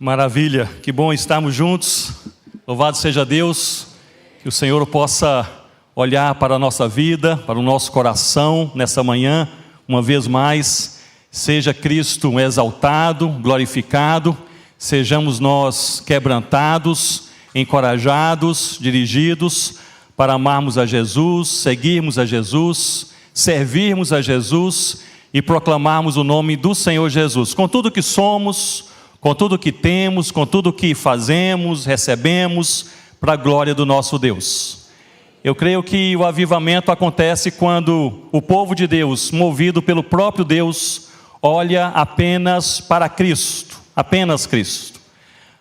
Maravilha, que bom estarmos juntos. Louvado seja Deus, que o Senhor possa olhar para a nossa vida, para o nosso coração nessa manhã, uma vez mais. Seja Cristo exaltado, glorificado, sejamos nós quebrantados, encorajados, dirigidos para amarmos a Jesus, seguirmos a Jesus, servirmos a Jesus e proclamarmos o nome do Senhor Jesus, com tudo que somos, com tudo que temos, com tudo que fazemos, recebemos, para a glória do nosso Deus. Eu creio que o avivamento acontece quando o povo de Deus, movido pelo próprio Deus, olha apenas para Cristo, apenas Cristo.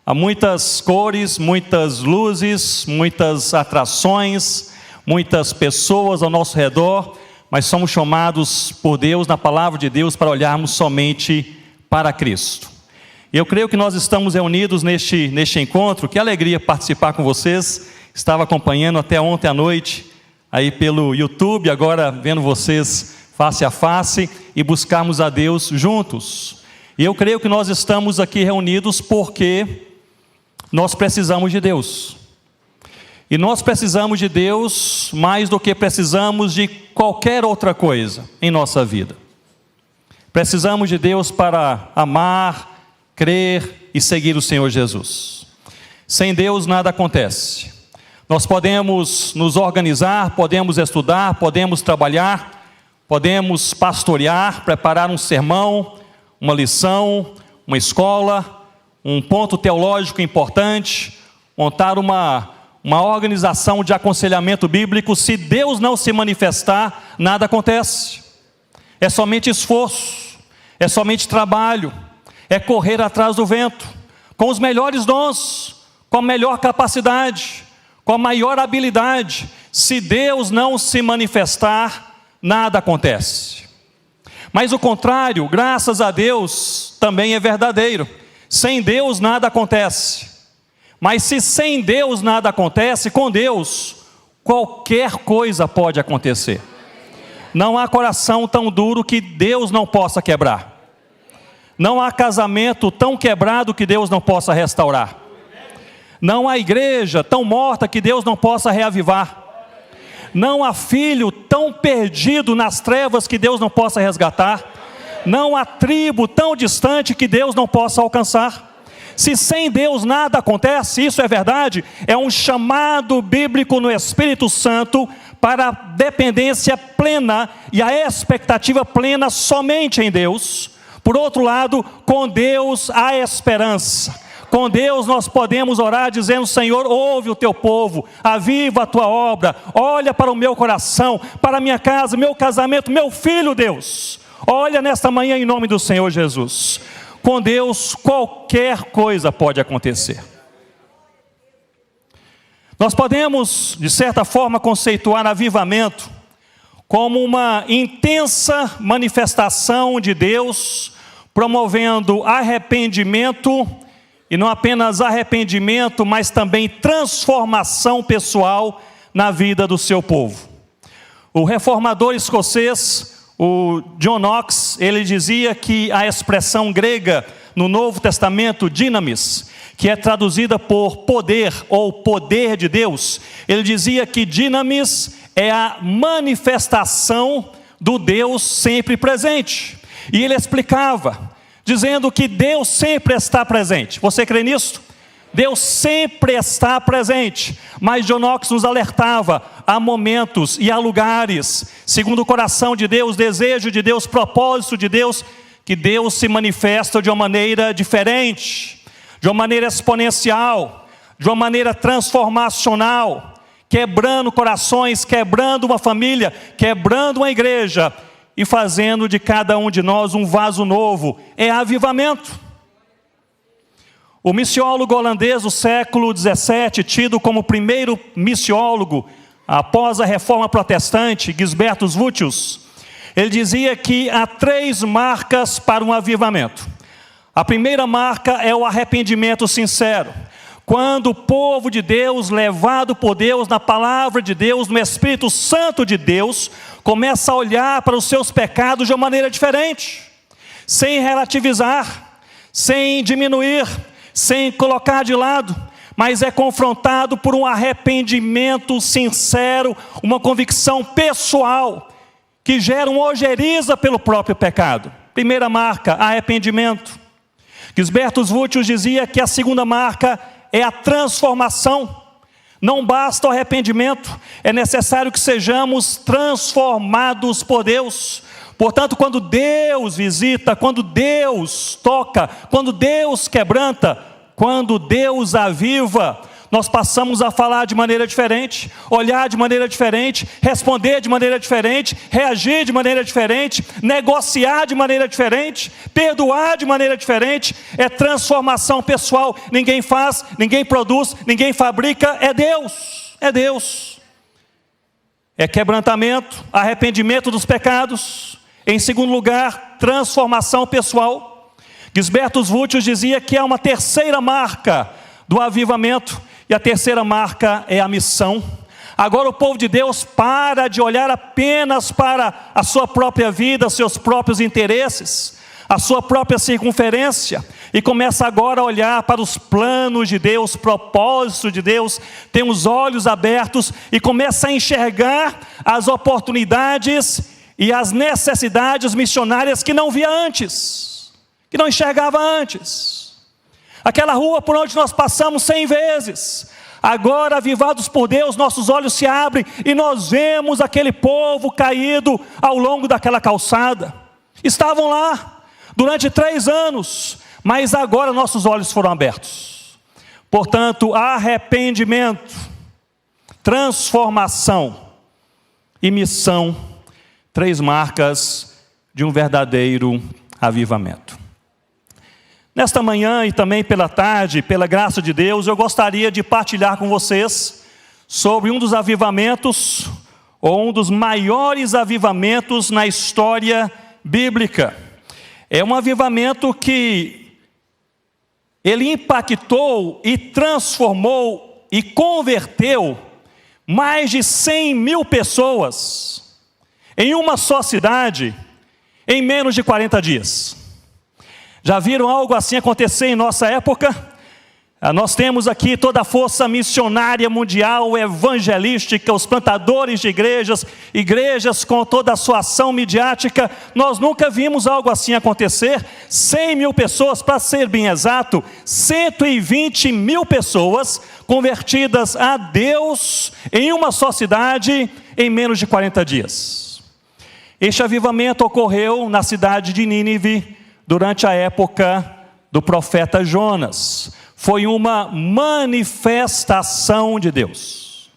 Há muitas cores, muitas luzes, muitas atrações, muitas pessoas ao nosso redor, mas somos chamados por Deus, na palavra de Deus, para olharmos somente para Cristo. Eu creio que nós estamos reunidos neste encontro. Que alegria participar com vocês. Estava acompanhando até ontem à noite, aí pelo YouTube, agora vendo vocês face a face e buscarmos a Deus juntos. E eu creio que nós estamos aqui reunidos porque nós precisamos de Deus. E nós precisamos de Deus mais do que precisamos de qualquer outra coisa em nossa vida. Precisamos de Deus para amar, crer e seguir o Senhor Jesus. Sem Deus nada acontece. Nós podemos nos organizar, podemos estudar, podemos trabalhar, podemos pastorear, preparar um sermão, uma lição, uma escola, um ponto teológico importante, montar uma organização de aconselhamento bíblico. Se Deus não se manifestar, nada acontece. É somente esforço, é somente trabalho, é correr atrás do vento, com os melhores dons, com a melhor capacidade, com a maior habilidade. Se Deus não se manifestar, nada acontece. Mas o contrário, graças a Deus, também é verdadeiro. Sem Deus nada acontece. Mas se sem Deus nada acontece, com Deus, qualquer coisa pode acontecer. Não há coração tão duro que Deus não possa quebrar. Não há casamento tão quebrado que Deus não possa restaurar. Não há igreja tão morta que Deus não possa reavivar. Não há filho tão perdido nas trevas que Deus não possa resgatar. Não há tribo tão distante que Deus não possa alcançar. Se sem Deus nada acontece, isso é verdade, é um chamado bíblico no Espírito Santo para a dependência plena e a expectativa plena somente em Deus. Por outro lado, com Deus há esperança. Com Deus nós podemos orar dizendo: Senhor, ouve o teu povo, aviva a tua obra, olha para o meu coração, para a minha casa, meu casamento, meu filho, Deus. Olha nesta manhã em nome do Senhor Jesus. Com Deus qualquer coisa pode acontecer. Nós podemos, de certa forma, conceituar avivamento como uma intensa manifestação de Deus, promovendo arrependimento, e não apenas arrependimento, mas também transformação pessoal na vida do seu povo. O reformador escocês, o John Knox, ele dizia que a expressão grega no Novo Testamento, dinamis, que é traduzida por poder ou poder de Deus, ele dizia que dinamis é a manifestação do Deus sempre presente. E ele explicava, dizendo que Deus sempre está presente. Você crê nisso? Deus sempre está presente. Mas John Knox nos alertava: há momentos e há lugares, segundo o coração de Deus, desejo de Deus, propósito de Deus, que Deus se manifesta de uma maneira diferente, de uma maneira exponencial, de uma maneira transformacional, quebrando corações, quebrando uma família, quebrando uma igreja e fazendo de cada um de nós um vaso novo. É avivamento. O missiólogo holandês do século XVII, tido como primeiro missiólogo após a reforma protestante, Gisbertus Vutius, ele dizia que há 3 marcas para um avivamento. A primeira marca é o arrependimento sincero. Quando o povo de Deus, levado por Deus, na palavra de Deus, no Espírito Santo de Deus, começa a olhar para os seus pecados de uma maneira diferente, sem relativizar, sem diminuir, sem colocar de lado, mas é confrontado por um arrependimento sincero, uma convicção pessoal, que gera uma ojeriza pelo próprio pecado. Primeira marca, arrependimento. Gisberto Vultius dizia que a segunda marca é a transformação. Não basta o arrependimento, é necessário que sejamos transformados por Deus. Portanto, quando Deus visita, quando Deus toca, quando Deus quebranta, quando Deus aviva, nós passamos a falar de maneira diferente, olhar de maneira diferente, responder de maneira diferente, reagir de maneira diferente, negociar de maneira diferente, perdoar de maneira diferente. É transformação pessoal. Ninguém faz, ninguém produz, ninguém fabrica, é Deus, é Deus. É quebrantamento, arrependimento dos pecados. Em segundo lugar, transformação pessoal. Gisberto Vultius dizia que há uma terceira marca do avivamento, e a terceira marca é a missão. Agora o povo de Deus para de olhar apenas para a sua própria vida, seus próprios interesses, a sua própria circunferência, e começa agora a olhar para os planos de Deus, propósitos de Deus, tem os olhos abertos e começa a enxergar as oportunidades e as necessidades missionárias que não via antes, que não enxergava antes. Aquela rua por onde nós passamos 100 vezes, agora avivados por Deus, nossos olhos se abrem e nós vemos aquele povo caído ao longo daquela calçada. Estavam lá durante 3 anos, mas agora nossos olhos foram abertos. Portanto, arrependimento, transformação e missão, 3 marcas de um verdadeiro avivamento. Nesta manhã e também pela tarde, pela graça de Deus, eu gostaria de partilhar com vocês sobre um dos avivamentos, ou um dos maiores avivamentos na história bíblica. É um avivamento que ele impactou e transformou e converteu mais de 100 mil pessoas em uma só cidade em menos de 40 dias. Já viram algo assim acontecer em nossa época? Nós temos aqui toda a força missionária mundial, evangelística, os plantadores de igrejas com toda a sua ação midiática. Nós nunca vimos algo assim acontecer. 100 mil pessoas, para ser bem exato, 120 mil pessoas convertidas a Deus em uma só cidade em menos de 40 dias. Este avivamento ocorreu na cidade de Nínive, durante a época do profeta Jonas. Foi uma manifestação de Deus.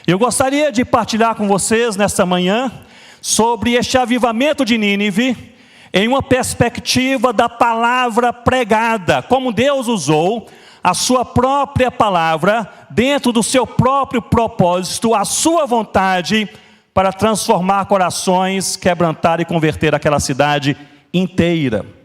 Eu gostaria de partilhar com vocês nesta manhã sobre este avivamento de Nínive, em uma perspectiva da palavra pregada, como Deus usou a sua própria palavra, dentro do seu próprio propósito, a sua vontade, para transformar corações, quebrantar e converter aquela cidade inteira.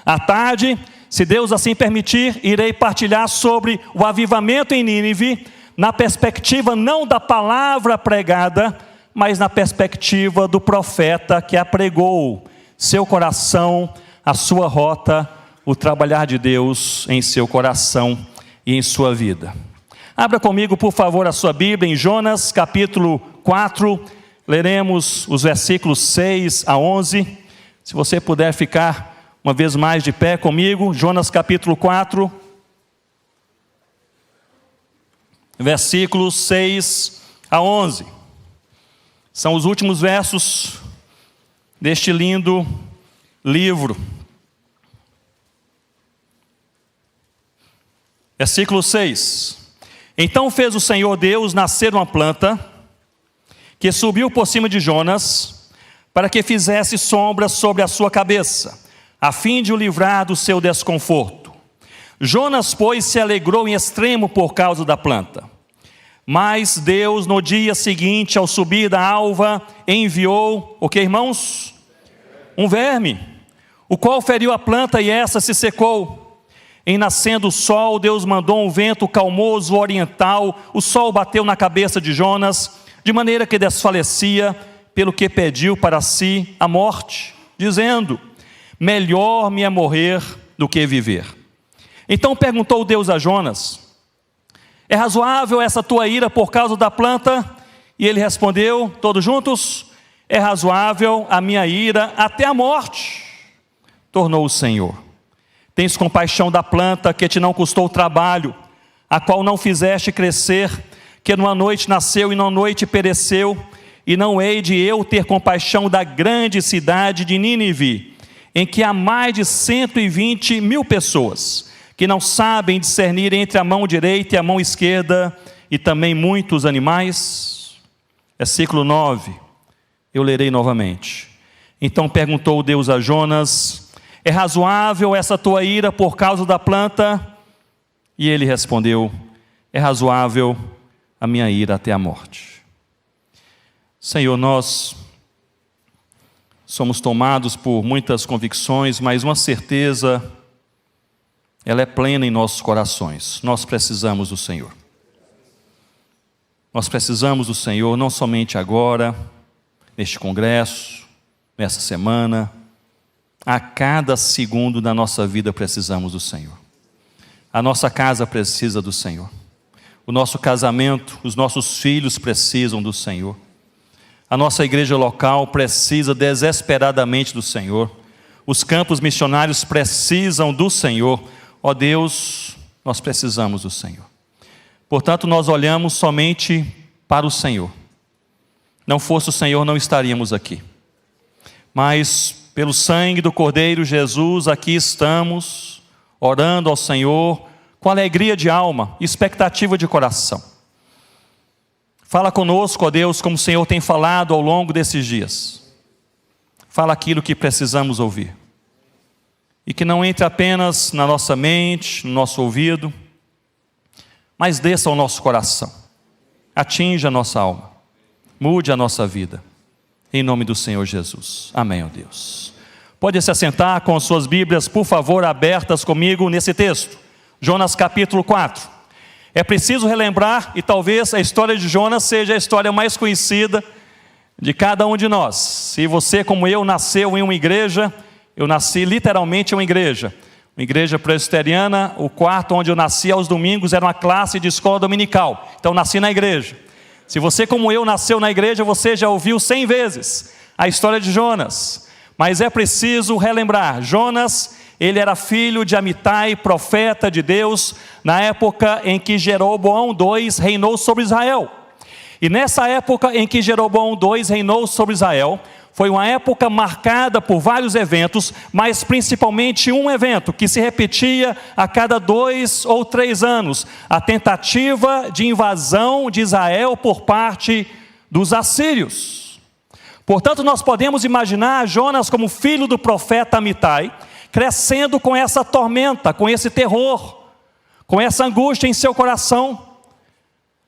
À tarde, se Deus assim permitir, irei partilhar sobre o avivamento em Nínive, na perspectiva não da palavra pregada, mas na perspectiva do profeta que a pregou, seu coração, a sua rota, o trabalhar de Deus em seu coração e em sua vida. Abra comigo, por favor, a sua Bíblia em Jonas, capítulo 4, leremos os versículos 6 a 11. Se você puder ficar uma vez mais de pé comigo, Jonas capítulo 4, versículos 6 a 11. São os últimos versos deste lindo livro. Versículo 6. Então fez o Senhor Deus nascer uma planta, que subiu por cima de Jonas, para que fizesse sombra sobre a sua cabeça, a fim de o livrar do seu desconforto. Jonas, pois, se alegrou em extremo por causa da planta. Mas Deus, no dia seguinte, ao subir da alva, enviou, o que, irmãos? Um verme, o qual feriu a planta e essa se secou. Em nascendo o sol, Deus mandou um vento calmoso oriental, o sol bateu na cabeça de Jonas, de maneira que desfalecia, pelo que pediu para si a morte, dizendo: melhor me é morrer do que viver. Então perguntou Deus a Jonas: é razoável essa tua ira por causa da planta? E ele respondeu, todos juntos: é razoável a minha ira até a morte. Tornou o Senhor: tens compaixão da planta que te não custou trabalho, a qual não fizeste crescer, que numa noite nasceu e numa noite pereceu, e não hei de eu ter compaixão da grande cidade de Nínive, em que há mais de 120 mil pessoas, que não sabem discernir entre a mão direita e a mão esquerda, e também muitos animais? Versículo 9, eu lerei novamente. Então perguntou Deus a Jonas: é razoável essa tua ira por causa da planta? E ele respondeu: é razoável a minha ira até a morte. Senhor, nós somos tomados por muitas convicções, mas uma certeza, ela é plena em nossos corações: nós precisamos do Senhor. Nós precisamos do Senhor não somente agora, neste congresso, nessa semana. A cada segundo da nossa vida precisamos do Senhor. A nossa casa precisa do Senhor. O nosso casamento, os nossos filhos precisam do Senhor. A nossa igreja local precisa desesperadamente do Senhor. Os campos missionários precisam do Senhor. Ó Deus, nós precisamos do Senhor. Portanto, nós olhamos somente para o Senhor. Não fosse o Senhor, não estaríamos aqui. Mas, pelo sangue do Cordeiro Jesus, aqui estamos, orando ao Senhor, com alegria de alma, expectativa de coração. Fala conosco, ó Deus, como o Senhor tem falado ao longo desses dias. Fala aquilo que precisamos ouvir. E que não entre apenas na nossa mente, no nosso ouvido, mas desça ao nosso coração. Atinja a nossa alma. Mude a nossa vida. Em nome do Senhor Jesus. Amém, ó Deus. Pode se assentar com as suas Bíblias, por favor, abertas comigo nesse texto. Jonas capítulo 4. É preciso relembrar, e talvez a história de Jonas seja a história mais conhecida de cada um de nós. Se você, como eu, nasceu em uma igreja, eu nasci literalmente em uma igreja presbiteriana. O quarto onde eu nasci aos domingos era uma classe de escola dominical, então nasci na igreja. Se você, como eu, nasceu na igreja, você já ouviu 100 vezes a história de Jonas. Mas é preciso relembrar, Jonas, ele era filho de Amitai, profeta de Deus, na época em que Jeroboão II reinou sobre Israel. E nessa época em que Jeroboão II reinou sobre Israel, foi uma época marcada por vários eventos, mas principalmente um evento que se repetia a cada 2 ou 3 anos: a tentativa de invasão de Israel por parte dos assírios. Portanto, nós podemos imaginar Jonas como filho do profeta Amitai, crescendo com essa tormenta, com esse terror, com essa angústia em seu coração.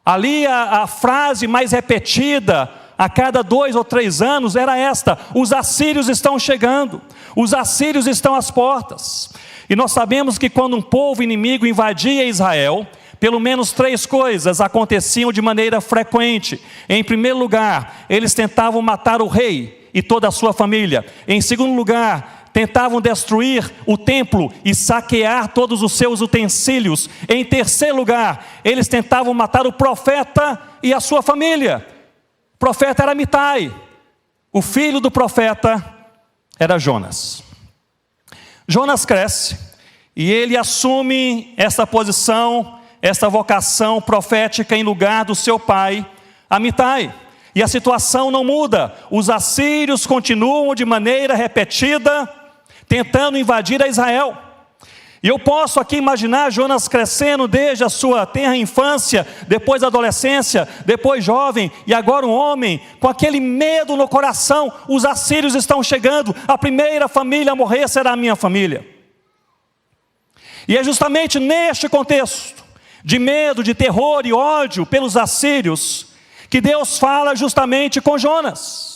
Ali a frase mais repetida a cada 2 ou 3 anos era esta: os assírios estão chegando, os assírios estão às portas. E nós sabemos que quando um povo inimigo invadia Israel, pelo menos 3 coisas aconteciam de maneira frequente. Em primeiro lugar, eles tentavam matar o rei e toda a sua família. Em segundo lugar, tentavam destruir o templo e saquear todos os seus utensílios. Em terceiro lugar, eles tentavam matar o profeta e a sua família. O profeta era Amitai, o filho do profeta era Jonas. Jonas cresce e ele assume essa posição, essa vocação profética em lugar do seu pai Amitai. E a situação não muda. Os assírios continuam de maneira repetida tentando invadir a Israel. E eu posso aqui imaginar Jonas crescendo desde a sua tenra infância, depois adolescência, depois jovem e agora um homem, com aquele medo no coração: os assírios estão chegando, a primeira família a morrer será a minha família. E é justamente neste contexto de medo, de terror e ódio pelos assírios que Deus fala justamente com Jonas.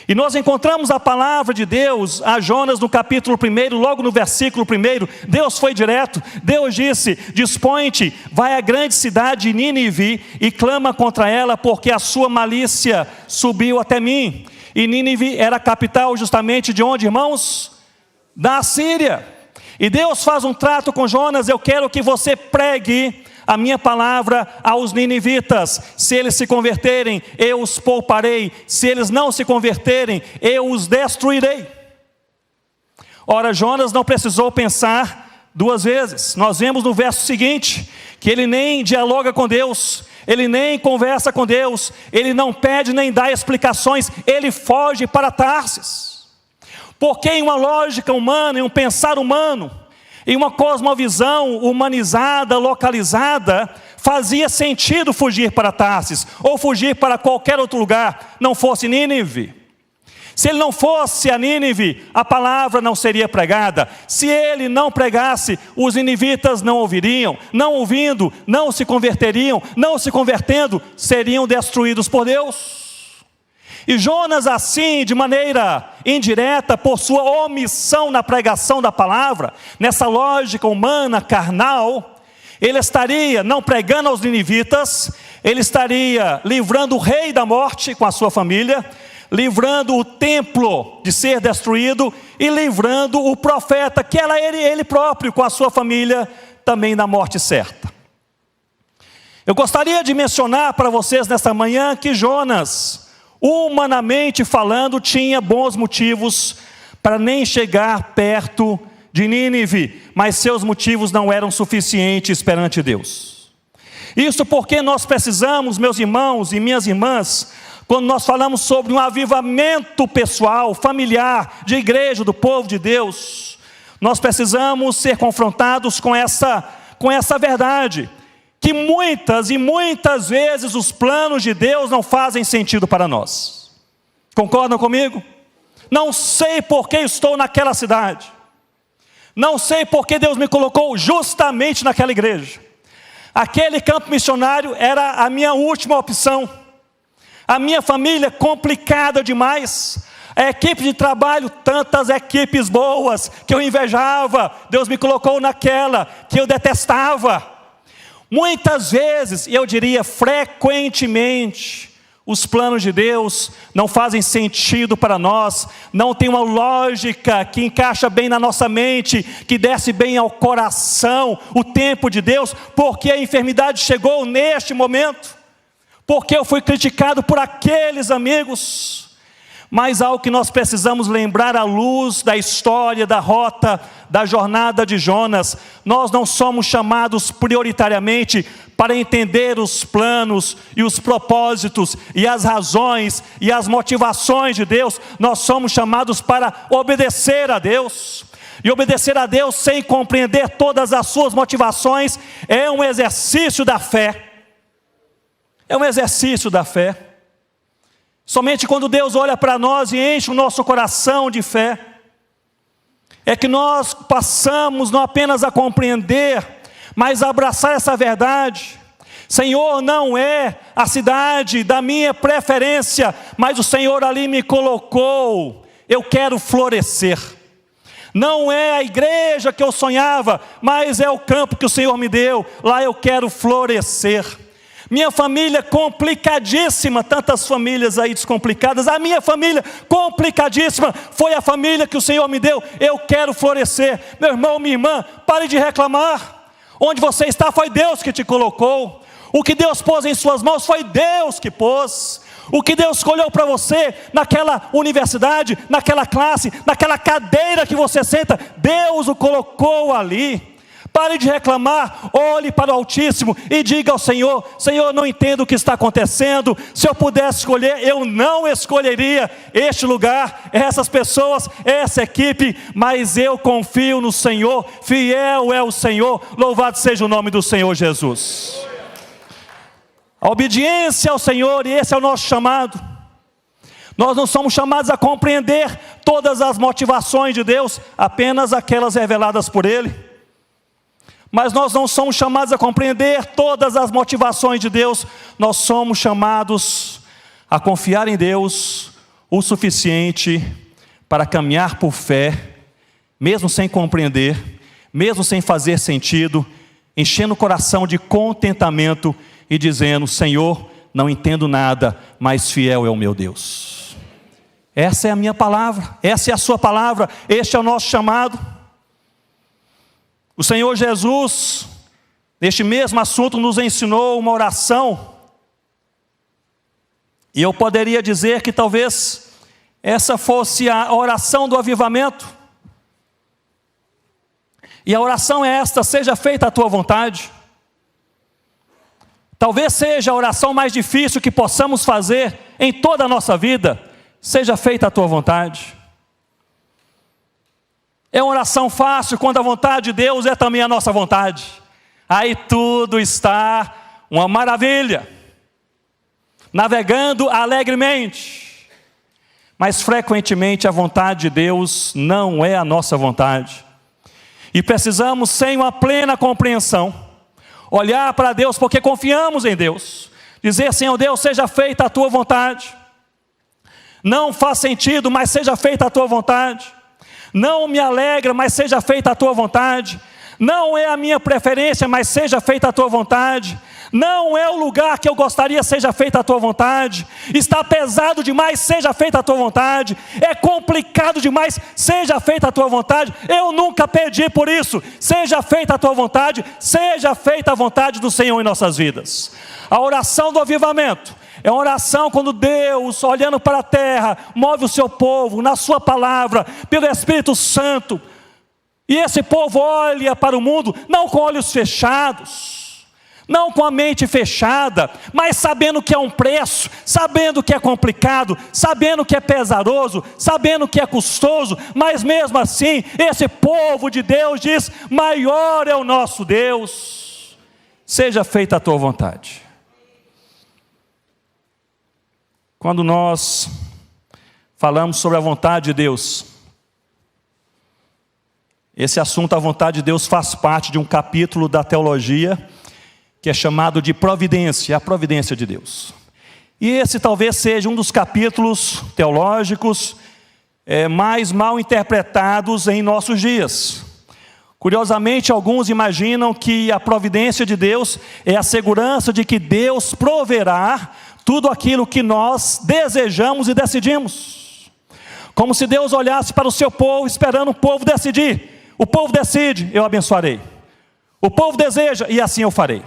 E nós encontramos a palavra de Deus a Jonas no capítulo 1, logo no versículo 1. Deus foi direto. Deus disse: dispõe-te, vai à grande cidade de Nínive e clama contra ela, porque a sua malícia subiu até mim. E Nínive era a capital justamente de onde, irmãos? Da Assíria. E Deus faz um trato com Jonas: eu quero que você pregue a minha palavra aos ninivitas. Se eles se converterem, eu os pouparei. Se eles não se converterem, eu os destruirei. Ora, Jonas não precisou pensar duas vezes. Nós vemos no verso seguinte que ele nem dialoga com Deus, ele nem conversa com Deus, ele não pede nem dá explicações, ele foge para Tarsis. Porque em uma lógica humana, em um pensar humano, em uma cosmovisão humanizada, localizada, fazia sentido fugir para Tarsis, ou fugir para qualquer outro lugar, não fosse Nínive. Se ele não fosse a Nínive, a palavra não seria pregada. Se ele não pregasse, os ninivitas não ouviriam. Não ouvindo, não se converteriam. Não se convertendo, seriam destruídos por Deus. E Jonas, assim, de maneira indireta, por sua omissão na pregação da palavra, nessa lógica humana, carnal, ele estaria não pregando aos ninivitas, ele estaria livrando o rei da morte com a sua família, livrando o templo de ser destruído e livrando o profeta, que era ele próprio com a sua família, também da morte certa. Eu gostaria de mencionar para vocês nesta manhã que Jonas, humanamente falando, tinha bons motivos para nem chegar perto de Nínive, mas seus motivos não eram suficientes perante Deus. Isso porque nós precisamos, meus irmãos e minhas irmãs, quando nós falamos sobre um avivamento pessoal, familiar, de igreja, do povo de Deus, nós precisamos ser confrontados com essa verdade, que muitas e muitas vezes os planos de Deus não fazem sentido para nós. Concordam comigo? Não sei por que estou naquela cidade, não sei por que Deus me colocou justamente naquela igreja. Aquele campo missionário era a minha última opção. A minha família complicada demais, a equipe de trabalho, tantas equipes boas que eu invejava, Deus me colocou naquela que eu detestava. Muitas vezes, eu diria frequentemente, os planos de Deus não fazem sentido para nós, não tem uma lógica que encaixa bem na nossa mente, que desce bem ao coração, o tempo de Deus, porque a enfermidade chegou neste momento, porque eu fui criticado por aqueles amigos. Mas algo que nós precisamos lembrar à luz da história, da rota, da jornada de Jonas: nós não somos chamados prioritariamente para entender os planos e os propósitos e as razões e as motivações de Deus. Nós somos chamados para obedecer a Deus. E obedecer a Deus sem compreender todas as suas motivações é um exercício da fé. É um exercício da fé. Somente quando Deus olha para nós e enche o nosso coração de fé, é que nós passamos não apenas a compreender, mas a abraçar essa verdade. Senhor, não é a cidade da minha preferência, mas o Senhor ali me colocou, eu quero florescer. Não é a igreja que eu sonhava, mas é o campo que o Senhor me deu, lá eu quero florescer. Minha família complicadíssima, tantas famílias aí descomplicadas, a minha família complicadíssima, foi a família que o Senhor me deu, eu quero florescer. Meu irmão, minha irmã, pare de reclamar. Onde você está foi Deus que te colocou. O que Deus pôs em suas mãos foi Deus que pôs. O que Deus escolheu para você naquela universidade, naquela classe, naquela cadeira que você senta, Deus o colocou ali. Pare de reclamar, olhe para o Altíssimo e diga ao Senhor: Senhor, não entendo o que está acontecendo. Se eu pudesse escolher, eu não escolheria este lugar, essas pessoas, essa equipe, mas eu confio no Senhor, fiel é o Senhor, louvado seja o nome do Senhor Jesus. A obediência ao Senhor, e esse é o nosso chamado. Nós não somos chamados a compreender todas as motivações de Deus, apenas aquelas reveladas por Ele. Mas nós não somos chamados a compreender todas as motivações de Deus. Nós somos chamados a confiar em Deus o suficiente para caminhar por fé, mesmo sem compreender, mesmo sem fazer sentido, enchendo o coração de contentamento e dizendo: Senhor, não entendo nada, mas fiel é o meu Deus. Essa é a minha palavra, essa é a sua palavra, este é o nosso chamado. O Senhor Jesus, neste mesmo assunto, nos ensinou uma oração, e eu poderia dizer que talvez essa fosse a oração do avivamento. E a oração é esta: seja feita a tua vontade. Talvez seja a oração mais difícil que possamos fazer em toda a nossa vida. Seja feita a tua vontade. É uma oração fácil quando a vontade de Deus é também a nossa vontade. Aí tudo está uma maravilha, navegando alegremente. Mas frequentemente a vontade de Deus não é a nossa vontade. E precisamos, sem uma plena compreensão, olhar para Deus, porque confiamos em Deus. Dizer: Senhor Deus, seja feita a tua vontade. Não faz sentido, mas seja feita a tua vontade. Não me alegra, mas seja feita a tua vontade. Não é a minha preferência, mas seja feita a tua vontade. Não é o lugar que eu gostaria, seja feita a tua vontade. Está pesado demais, seja feita a tua vontade. É complicado demais, seja feita a tua vontade. Eu nunca pedi por isso. Seja feita a tua vontade, seja feita a vontade do Senhor em nossas vidas. A oração do avivamento é uma oração quando Deus, olhando para a terra, move o seu povo na sua palavra, pelo Espírito Santo. E esse povo olha para o mundo, não com olhos fechados, não com a mente fechada, mas sabendo que é um preço, sabendo que é complicado, sabendo que é pesaroso, sabendo que é custoso, mas mesmo assim, esse povo de Deus diz: maior é o nosso Deus, seja feita a tua vontade. Quando nós falamos sobre a vontade de Deus, esse assunto, a vontade de Deus, faz parte de um capítulo da teologia que é chamado de providência, a providência de Deus. E esse talvez seja um dos capítulos teológicos mais mal interpretados em nossos dias. Curiosamente, alguns imaginam que a providência de Deus é a segurança de que Deus proverá tudo aquilo que nós desejamos e decidimos. Como se Deus olhasse para o seu povo, esperando o povo decidir. O povo decide, eu abençoarei. O povo deseja, e assim eu farei.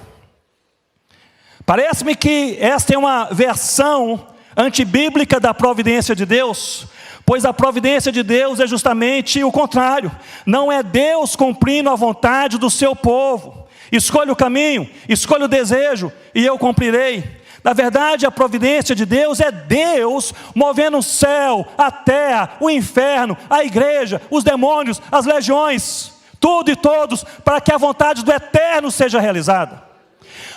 Parece-me que esta é uma versão antibíblica da providência de Deus, pois a providência de Deus é justamente o contrário. Não é Deus cumprindo a vontade do seu povo. Escolha o caminho, escolha o desejo, e eu cumprirei. Na verdade, a providência de Deus é Deus movendo o céu, a terra, o inferno, a igreja, os demônios, as legiões, tudo e todos, para que a vontade do eterno seja realizada.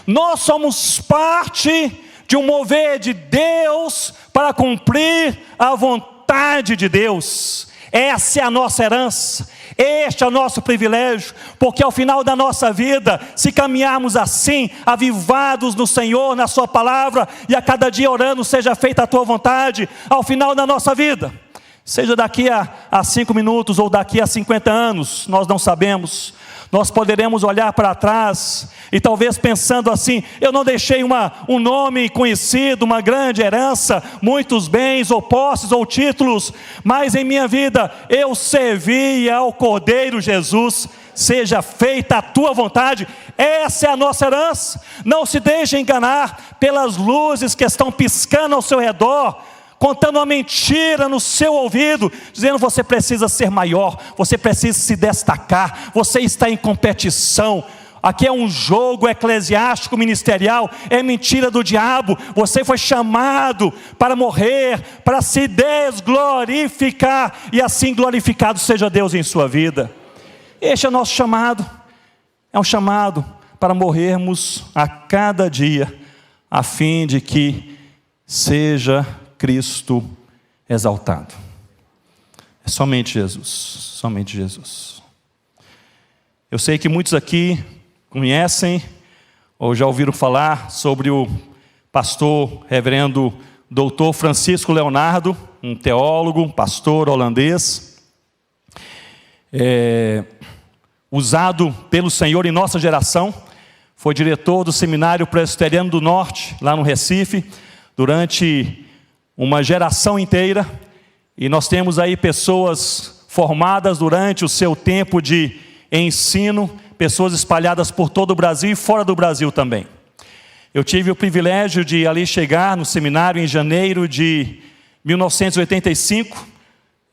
Nós somos parte de um mover de Deus para cumprir a vontade de Deus. Essa é a nossa herança, este é o nosso privilégio, porque ao final da nossa vida, se caminharmos assim, avivados no Senhor, na sua palavra, e a cada dia orando: seja feita a tua vontade, ao final da nossa vida, seja daqui a 5 minutos ou daqui a 50 anos, nós não sabemos, nós poderemos olhar para trás e talvez pensando assim: eu não deixei um nome conhecido, uma grande herança, muitos bens ou posses ou títulos, mas em minha vida eu servi ao Cordeiro Jesus. Seja feita a tua vontade. Essa é a nossa herança. Não se deixe enganar pelas luzes que estão piscando ao seu redor, contando uma mentira no seu ouvido, dizendo: você precisa ser maior, você precisa se destacar, você está em competição. Aqui é um jogo eclesiástico ministerial, é mentira do diabo. Você foi chamado para morrer, para se desglorificar, e assim glorificado seja Deus em sua vida. Este é o nosso chamado, é um chamado para morrermos a cada dia, a fim de que seja Cristo exaltado. É somente Jesus, somente Jesus. Eu sei que muitos aqui conhecem ou já ouviram falar sobre o pastor reverendo doutor Francisco Leonardo, um teólogo, um pastor holandês, usado pelo Senhor em nossa geração. Foi diretor do Seminário Presbiteriano do Norte, lá no Recife, durante uma geração inteira, e nós temos aí pessoas formadas durante o seu tempo de ensino, pessoas espalhadas por todo o Brasil e fora do Brasil também. Eu tive o privilégio de ali chegar no seminário em janeiro de 1985.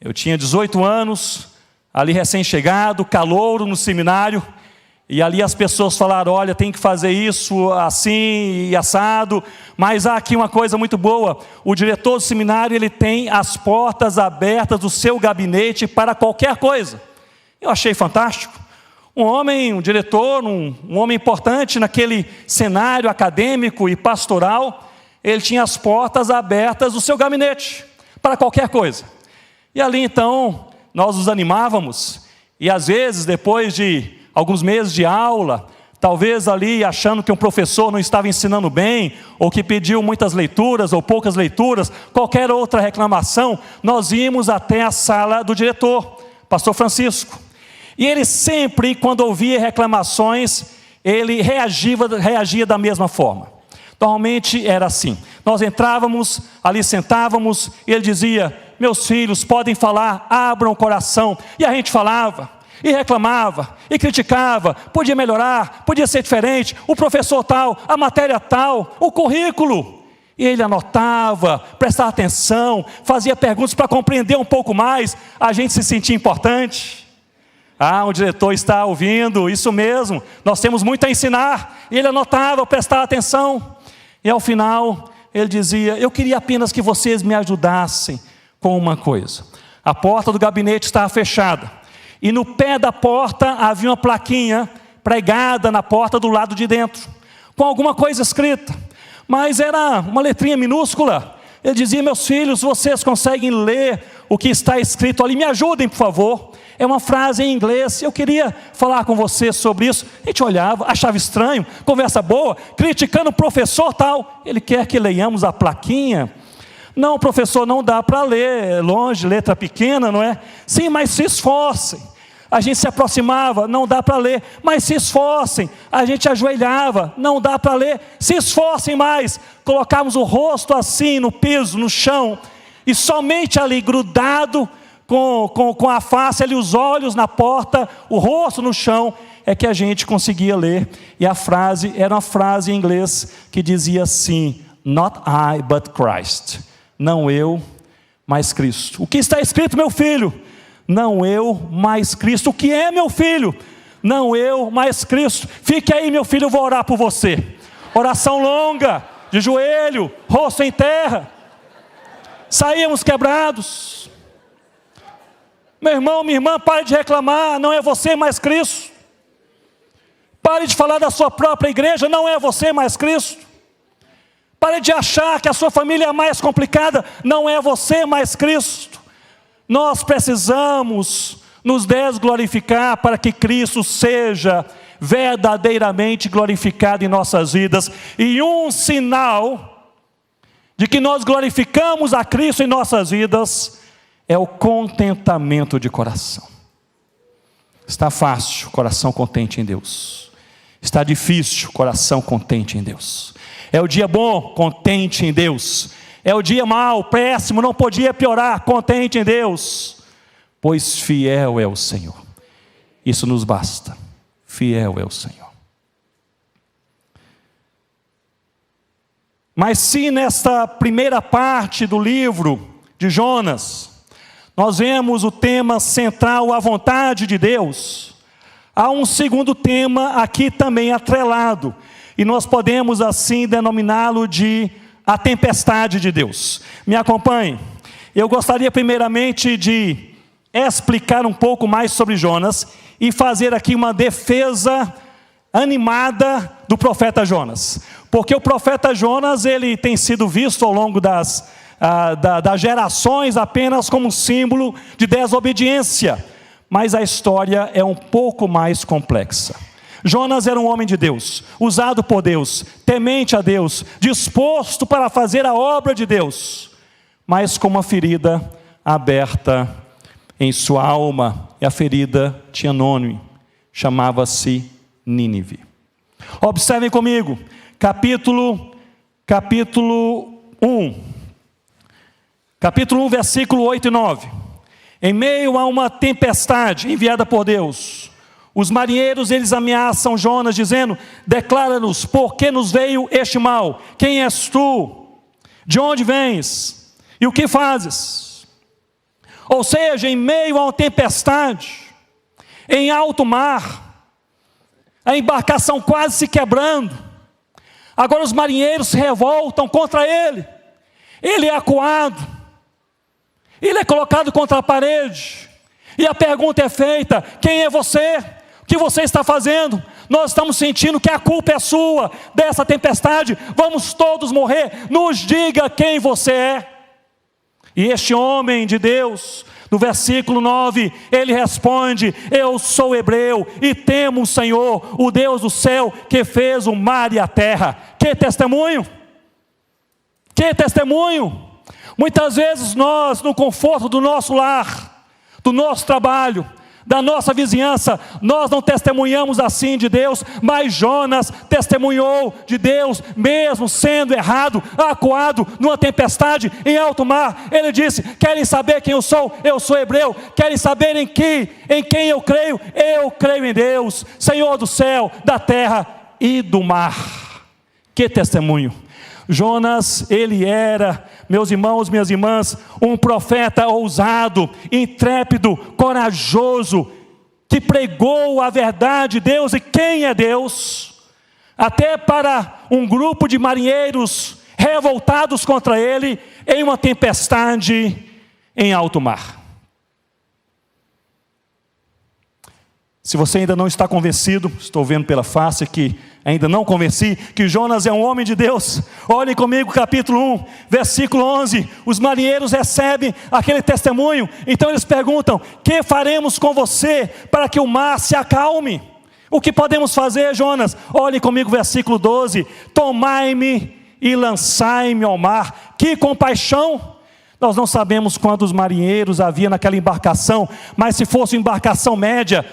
Eu tinha 18 anos, ali recém-chegado, calouro no seminário. E ali as pessoas falaram, olha, tem que fazer isso assim e assado. Mas há aqui uma coisa muito boa. O diretor do seminário, ele tem as portas abertas do seu gabinete para qualquer coisa. Eu achei fantástico. Um homem, um diretor, um homem importante naquele cenário acadêmico e pastoral, ele tinha as portas abertas do seu gabinete para qualquer coisa. E ali então, nós nos animávamos, e às vezes, depois de alguns meses de aula, talvez ali achando que um professor não estava ensinando bem, ou que pediu muitas leituras ou poucas leituras, qualquer outra reclamação, nós íamos até a sala do diretor, pastor Francisco. E ele sempre, quando ouvia reclamações, ele reagia da mesma forma. Normalmente era assim, nós entrávamos, ali sentávamos, e ele dizia, meus filhos podem falar, abram o coração. E a gente falava, e reclamava, e criticava, podia melhorar, podia ser diferente, o professor tal, a matéria tal, o currículo. E ele anotava, prestava atenção, fazia perguntas para compreender um pouco mais, a gente se sentia importante. O diretor está ouvindo, isso mesmo, nós temos muito a ensinar. E ele anotava, prestava atenção. E ao final, ele dizia, eu queria apenas que vocês me ajudassem com uma coisa. A porta do gabinete estava fechada. E no pé da porta havia uma plaquinha pregada na porta do lado de dentro, com alguma coisa escrita. Mas era uma letrinha minúscula. Ele dizia, meus filhos, vocês conseguem ler o que está escrito ali? Me ajudem, por favor. É uma frase em inglês, eu queria falar com você sobre isso. A gente olhava, achava estranho, conversa boa, criticando o professor tal. Ele quer que leiamos a plaquinha. Não, professor, não dá para ler, longe, letra pequena, não é? Sim, mas se esforcem. A gente se aproximava, não dá para ler, mas se esforcem. A gente ajoelhava, não dá para ler, se esforcem mais. Colocávamos o rosto assim no piso, no chão, e somente ali grudado com a face ali, os olhos na porta, o rosto no chão, é que a gente conseguia ler. E a frase era uma frase em inglês que dizia assim, not I, but Christ. Não eu, mas Cristo. O que está escrito, meu filho? Não eu, mas Cristo. O que é, meu filho? Não eu, mas Cristo. Fique aí, meu filho, eu vou orar por você. Oração longa, de joelho, rosto em terra. Saíamos quebrados. Meu irmão, minha irmã, pare de reclamar, não é você, mas Cristo. Pare de falar da sua própria igreja, não é você, mas Cristo. Pare de achar que a sua família é mais complicada, não é você, mas Cristo. Nós precisamos nos desglorificar para que Cristo seja verdadeiramente glorificado em nossas vidas. E um sinal de que nós glorificamos a Cristo em nossas vidas é o contentamento de coração. Está fácil, coração contente em Deus. Está difícil, coração contente em Deus. É o dia bom, contente em Deus. É o dia mau, péssimo, não podia piorar, contente em Deus. Pois fiel é o Senhor. Isso nos basta. Fiel é o Senhor. Mas se nesta primeira parte do livro de Jonas, nós vemos o tema central, a vontade de Deus, há um segundo tema aqui também atrelado, e nós podemos assim denominá-lo de a tempestade de Deus. Me acompanhe. Eu gostaria primeiramente de explicar um pouco mais sobre Jonas e fazer aqui uma defesa animada do profeta Jonas. Porque o profeta Jonas, ele tem sido visto ao longo das gerações apenas como um símbolo de desobediência. Mas a história é um pouco mais complexa. Jonas era um homem de Deus, usado por Deus, temente a Deus, disposto para fazer a obra de Deus, mas com uma ferida aberta em sua alma, e a ferida tinha nome, chamava-se Nínive. Observem comigo, capítulo 1, versículo 8 e 9. Em meio a uma tempestade enviada por Deus, Os marinheiros, eles ameaçam Jonas, dizendo: declara-nos, por que nos veio este mal? Quem és tu? De onde vens? E o que fazes? Ou seja, em meio a uma tempestade, em alto mar, a embarcação quase se quebrando, agora os marinheiros se revoltam contra ele. Ele é acuado, ele é colocado contra a parede, e a pergunta é feita: quem é você? O que você está fazendo? Nós estamos sentindo que a culpa é sua, dessa tempestade, vamos todos morrer, nos diga quem você é. E este homem de Deus, no versículo 9, ele responde: eu sou hebreu e temo o Senhor, o Deus do céu, que fez o mar e a terra. Que testemunho! Que testemunho! Muitas vezes nós, no conforto do nosso lar, do nosso trabalho, da nossa vizinhança, nós não testemunhamos assim de Deus, mas Jonas testemunhou de Deus, mesmo sendo errado, acuado, numa tempestade, em alto mar. Ele disse: querem saber quem eu sou hebreu. Querem saber em quem eu creio em Deus, Senhor do céu, da terra e do mar. Que testemunho! Jonas, ele era, meus irmãos, minhas irmãs, um profeta ousado, intrépido, corajoso, que pregou a verdade de Deus e quem é Deus, até para um grupo de marinheiros revoltados contra ele, em uma tempestade em alto mar. Se você ainda não está convencido, estou vendo pela face que ainda não convenci, que Jonas é um homem de Deus, olhem comigo capítulo 1, versículo 11, os marinheiros recebem aquele testemunho, então eles perguntam: que faremos com você para que o mar se acalme? O que podemos fazer, Jonas? Olhem comigo versículo 12, tomai-me e lançai-me ao mar. Que compaixão! Nós não sabemos quantos marinheiros havia naquela embarcação, mas se fosse uma embarcação média,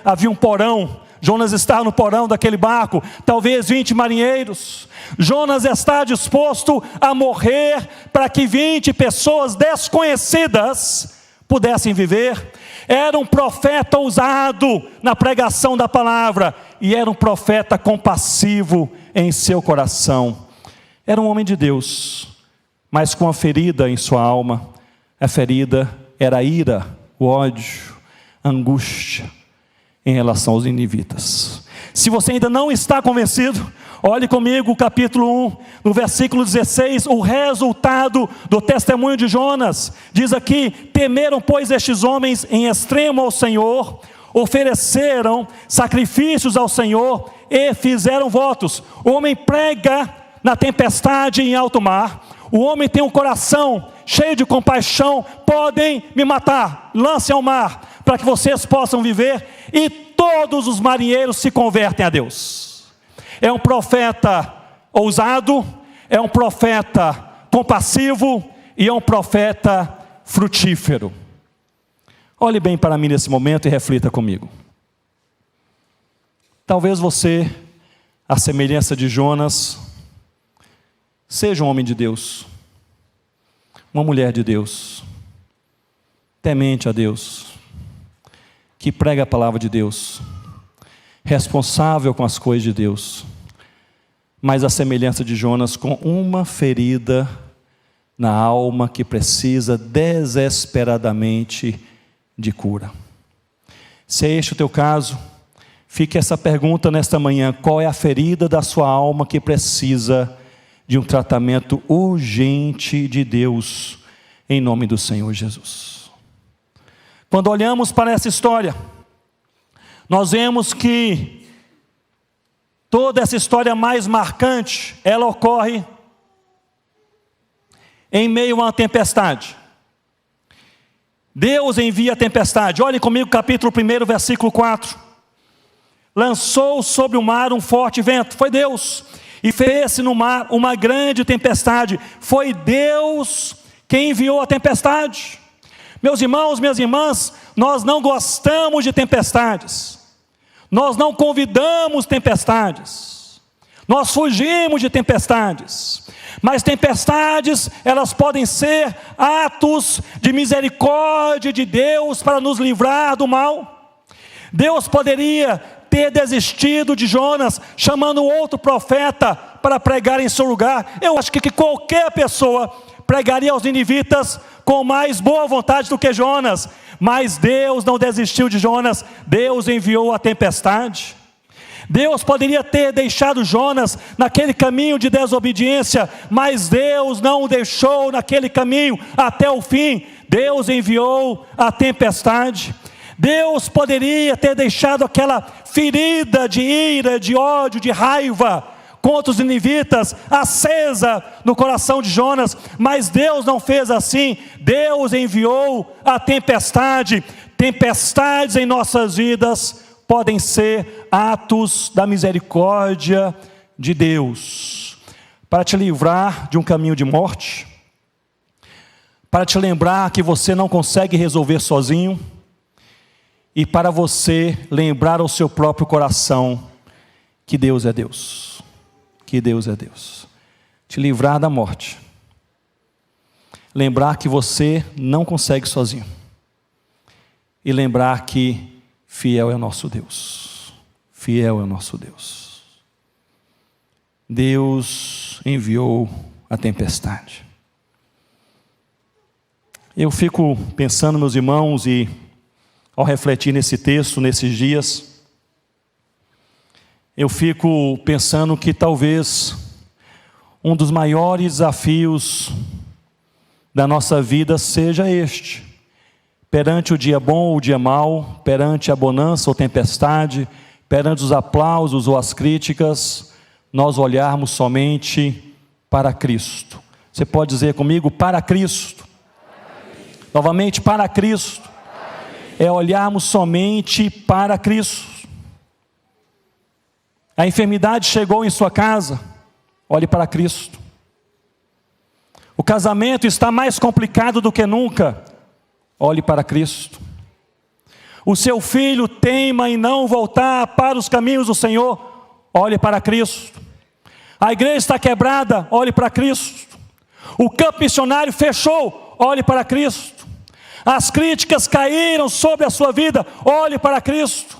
havia um porão. Jonas está no porão daquele barco, talvez 20 marinheiros. Jonas está disposto a morrer para que 20 pessoas desconhecidas pudessem viver. Era um profeta ousado na pregação da palavra, e era um profeta compassivo em seu coração. Era um homem de Deus, mas com a ferida em sua alma. A ferida era a ira, o ódio, a angústia em relação aos ninivitas. Se você ainda não está convencido, olhe comigo o capítulo 1, no versículo 16, o resultado do testemunho de Jonas. Diz aqui: temeram, pois, estes homens em extremo ao Senhor, ofereceram sacrifícios ao Senhor e fizeram votos. O homem prega na tempestade em alto mar, o homem tem um coração cheio de compaixão: podem me matar, lancem ao mar, para que vocês possam viver. E todos os marinheiros se convertem a Deus. É um profeta ousado, é um profeta compassivo e é um profeta frutífero. Olhe bem para mim nesse momento e reflita comigo. Talvez você, à semelhança de Jonas, seja um homem de Deus, uma mulher de Deus, temente a Deus, que prega a palavra de Deus, responsável com as coisas de Deus, mas a semelhança de Jonas, com uma ferida na alma que precisa desesperadamente de cura. Se é este o teu caso, fique essa pergunta nesta manhã: qual é a ferida da sua alma que precisa de um tratamento urgente de Deus, em nome do Senhor Jesus? Quando olhamos para essa história, nós vemos que toda essa história mais marcante, ela ocorre em meio a uma tempestade. Deus envia a tempestade. Olhem comigo capítulo 1, versículo 4. Lançou sobre o mar um forte vento. Foi Deus. E fez-se no mar uma grande tempestade. Foi Deus quem enviou a tempestade. Meus irmãos, minhas irmãs, nós não gostamos de tempestades, nós não convidamos tempestades, nós fugimos de tempestades, mas tempestades, elas podem ser atos de misericórdia de Deus para nos livrar do mal. Deus poderia ter desistido de Jonas, chamando outro profeta para pregar em seu lugar. Eu acho que qualquer pessoa pregaria aos ninivitas com mais boa vontade do que Jonas, mas Deus não desistiu de Jonas. Deus enviou a tempestade. Deus poderia ter deixado Jonas naquele caminho de desobediência, mas Deus não o deixou naquele caminho até o fim. Deus enviou a tempestade. Deus poderia ter deixado aquela ferida de ira, de ódio, de raiva contra os ninivitas acesa no coração de Jonas, mas Deus não fez assim. Deus enviou a tempestade. Tempestades em nossas vidas podem ser atos da misericórdia de Deus, para te livrar de um caminho de morte, para te lembrar que você não consegue resolver sozinho, e para você lembrar ao seu próprio coração que Deus é Deus, que Deus é Deus, te livrar da morte, lembrar que você não consegue sozinho, e lembrar que fiel é o nosso Deus, fiel é o nosso Deus. Deus enviou a tempestade. Eu fico pensando, meus irmãos, e ao refletir nesse texto, nesses dias, eu fico pensando que talvez um dos maiores desafios da nossa vida seja este: perante o dia bom ou o dia mau, perante a bonança ou tempestade, perante os aplausos ou as críticas, nós olharmos somente para Cristo. Você pode dizer comigo: para Cristo. Novamente, para Cristo. É olharmos somente para Cristo. A enfermidade chegou em sua casa, olhe para Cristo. O casamento está mais complicado do que nunca, olhe para Cristo. O seu filho teima em não voltar para os caminhos do Senhor, olhe para Cristo. A igreja está quebrada, olhe para Cristo. O campo missionário fechou, olhe para Cristo. As críticas caíram sobre a sua vida, olhe para Cristo.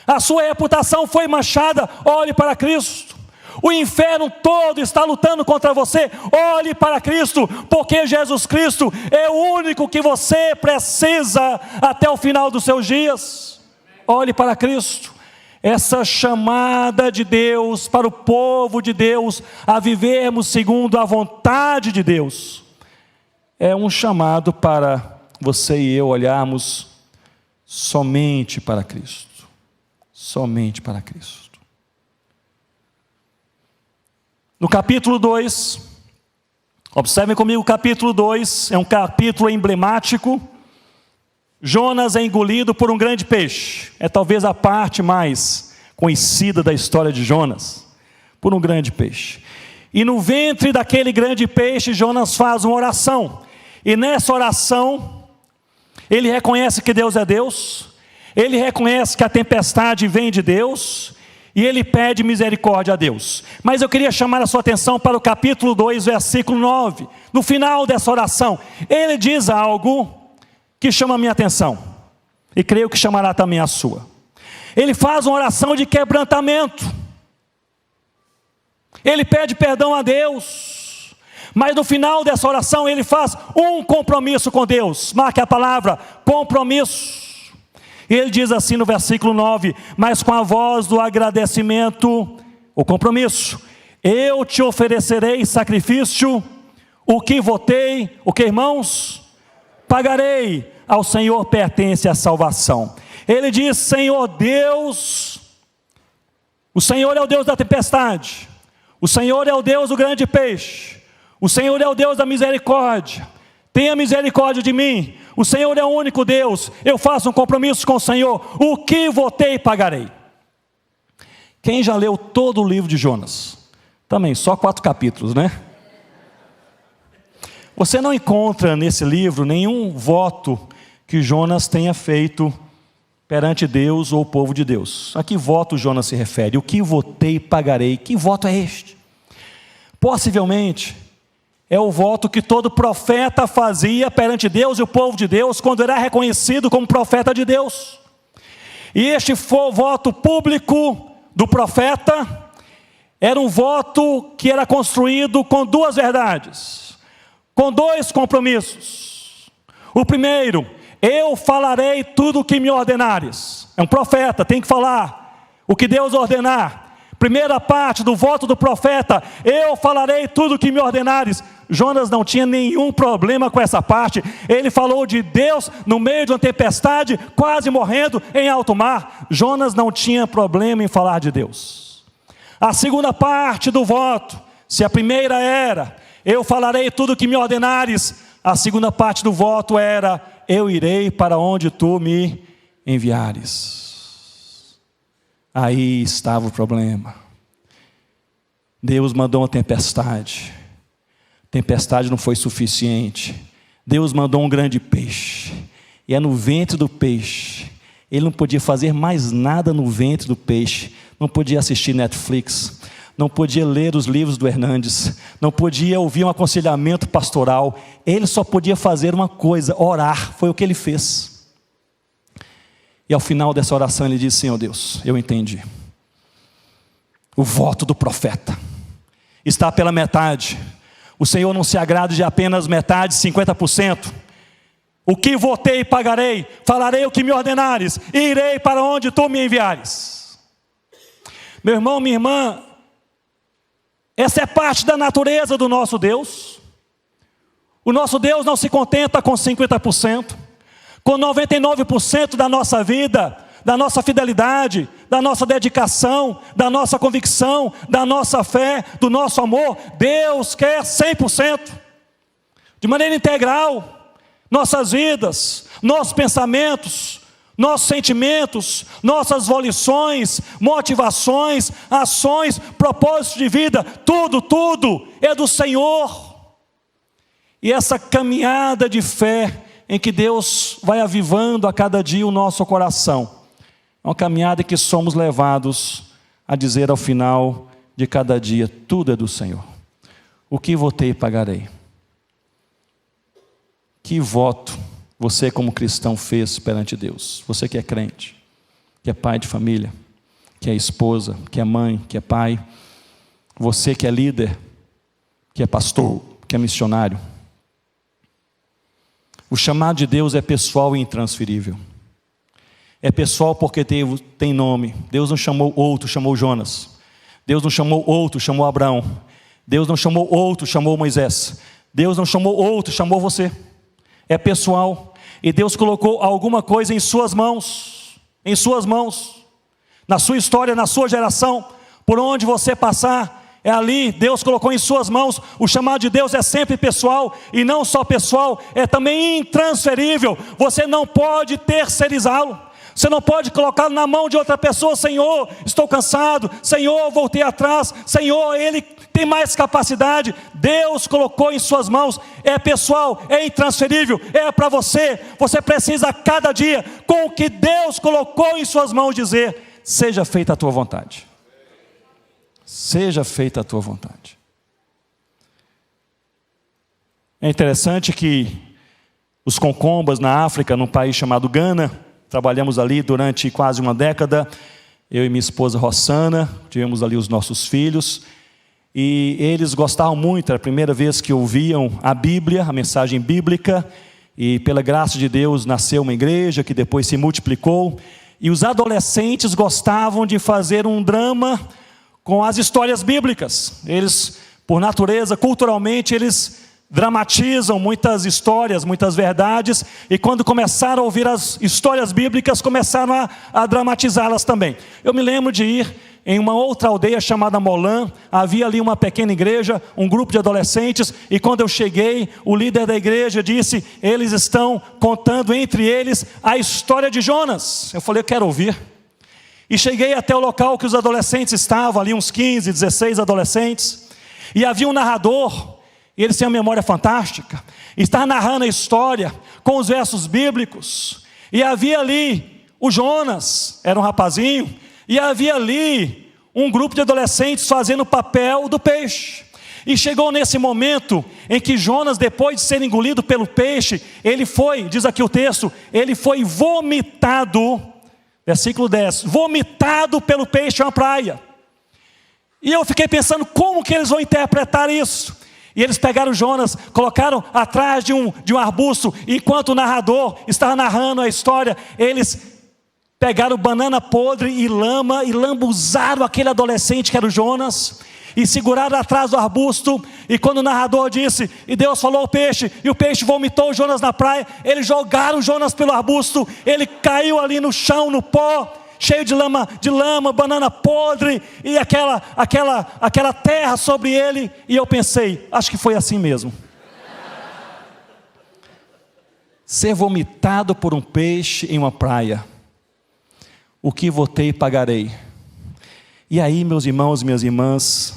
A sua reputação foi manchada, olhe para Cristo. O inferno todo está lutando contra você, olhe para Cristo, porque Jesus Cristo é o único que você precisa até o final dos seus dias. Olhe para Cristo. Essa chamada de Deus para o povo de Deus a vivermos segundo a vontade de Deus é um chamado para você e eu olharmos somente para Cristo, somente para Cristo. No capítulo 2, observem comigo o capítulo 2, é um capítulo emblemático. Jonas é engolido por um grande peixe, é talvez a parte mais conhecida da história de Jonas, por um grande peixe. E no ventre daquele grande peixe, Jonas faz uma oração, e nessa oração, ele reconhece que Deus é Deus, ele reconhece que a tempestade vem de Deus, e ele pede misericórdia a Deus. Mas eu queria chamar a sua atenção para o capítulo 2, versículo 9. No final dessa oração, ele diz algo que chama a minha atenção, e creio que chamará também a sua. Ele faz uma oração de quebrantamento, ele pede perdão a Deus, mas no final dessa oração ele faz um compromisso com Deus. Marque a palavra, compromisso. Ele diz assim no versículo 9: mas com a voz do agradecimento, o compromisso, eu te oferecerei sacrifício, o que votei, o que, irmãos? Pagarei, ao Senhor pertence a salvação. Ele diz: Senhor Deus, o Senhor é o Deus da tempestade, o Senhor é o Deus do grande peixe, o Senhor é o Deus da misericórdia, tenha misericórdia de mim, o Senhor é o único Deus, eu faço um compromisso com o Senhor, o que votei pagarei. Quem já leu todo o livro de Jonas? Também, só 4 capítulos, né? Você não encontra nesse livro nenhum voto que Jonas tenha feito perante Deus ou o povo de Deus. A que voto Jonas se refere? O que votei pagarei. Que voto é este? Possivelmente é o voto que todo profeta fazia perante Deus e o povo de Deus quando era reconhecido como profeta de Deus. E este foi o voto público do profeta. Era um voto que era construído com duas verdades, com dois compromissos. O primeiro: eu falarei tudo o que me ordenares. É um profeta, tem que falar o que Deus ordenar. Primeira parte do voto do profeta: eu falarei tudo o que me ordenares. Jonas não tinha nenhum problema com essa parte. Ele falou de Deus no meio de uma tempestade, quase morrendo em alto mar. Jonas não tinha problema em falar de Deus. A segunda parte do voto, se a primeira era eu falarei tudo o que me ordenares, a segunda parte do voto era: eu irei para onde tu me enviares. Aí estava o problema. Deus mandou uma tempestade. Tempestade não foi suficiente. Deus mandou um grande peixe. E é no ventre do peixe. Ele não podia fazer mais nada no ventre do peixe. Não podia assistir Netflix. Não podia ler os livros do Hernandes. Não podia ouvir um aconselhamento pastoral. Ele só podia fazer uma coisa: orar. Foi o que ele fez. E ao final dessa oração ele disse: Senhor Deus, eu entendi. O voto do profeta está pela metade. O Senhor não se agrada de apenas metade, 50%. O que votei pagarei, falarei o que me ordenares, e irei para onde tu me enviares. Meu irmão, minha irmã, essa é parte da natureza do nosso Deus. O nosso Deus não se contenta com 50%. Com 99% da nossa vida, da nossa fidelidade, da nossa dedicação, da nossa convicção, da nossa fé, do nosso amor, Deus quer 100%, de maneira integral. Nossas vidas, nossos pensamentos, nossos sentimentos, nossas volições, motivações, ações, propósitos de vida, tudo é do Senhor. E essa caminhada de fé em que Deus vai avivando a cada dia o nosso coração, é uma caminhada em que somos levados a dizer ao final de cada dia: tudo é do Senhor. O que votei pagarei. Que voto você como cristão fez perante Deus? Você que é crente, que é pai de família, que é esposa, que é mãe, que é pai, você que é líder, que é pastor, que é missionário. O chamado de Deus é pessoal e intransferível. É pessoal porque tem nome. Deus não chamou outro, chamou Jonas. Deus não chamou outro, chamou Abraão. Deus não chamou outro, chamou Moisés. Deus não chamou outro, chamou você. É pessoal. E Deus colocou alguma coisa em suas mãos. Em suas mãos. Na sua história, na sua geração. Por onde você passar, é ali, Deus colocou em suas mãos. O chamado de Deus é sempre pessoal, e não só pessoal, é também intransferível. Você não pode terceirizá-lo. Você não pode colocá-lo na mão de outra pessoa. Senhor, estou cansado. Senhor, voltei atrás. Senhor, ele tem mais capacidade. Deus colocou em suas mãos. É pessoal, é intransferível, é para você. Você precisa a cada dia, com o que Deus colocou em suas mãos, dizer: seja feita a tua vontade. Seja feita a tua vontade. É interessante que os concombas na África, num país chamado Gana, trabalhamos ali durante quase uma década, eu e minha esposa Rossana, tivemos ali os nossos filhos, e eles gostavam muito, era a primeira vez que ouviam a Bíblia, a mensagem bíblica, e pela graça de Deus nasceu uma igreja que depois se multiplicou, e os adolescentes gostavam de fazer um drama com as histórias bíblicas. Eles, por natureza, culturalmente, eles dramatizam muitas histórias, muitas verdades, e quando começaram a ouvir as histórias bíblicas, começaram a dramatizá-las também. Eu me lembro de ir em uma outra aldeia chamada Molã, havia ali uma pequena igreja, um grupo de adolescentes, e quando eu cheguei, o líder da igreja disse: eles estão contando entre eles a história de Jonas. Eu falei: eu quero ouvir. E cheguei até o local que os adolescentes estavam, ali uns 15, 16 adolescentes, e havia um narrador, e eles têm uma memória fantástica, e estava narrando a história com os versos bíblicos, e havia ali o Jonas, era um rapazinho, e havia ali um grupo de adolescentes fazendo o papel do peixe. E chegou nesse momento em que Jonas, depois de ser engolido pelo peixe, ele foi, diz aqui o texto, ele foi vomitado Versículo 10, vomitado pelo peixe em uma praia. E eu fiquei pensando, como que eles vão interpretar isso? E eles pegaram Jonas, colocaram atrás de um arbusto, e enquanto o narrador estava narrando a história, eles pegaram banana podre e lama, e lambuzaram aquele adolescente que era o Jonas, e seguraram atrás do arbusto. E quando o narrador disse, e Deus falou ao peixe, e o peixe vomitou o Jonas na praia, eles jogaram o Jonas pelo arbusto, ele caiu ali no chão, no pó, cheio de lama, banana podre, e aquela terra sobre ele. E eu pensei, acho que foi assim mesmo. Ser vomitado por um peixe em uma praia, o que votei pagarei. E aí, meus irmãos e minhas irmãs,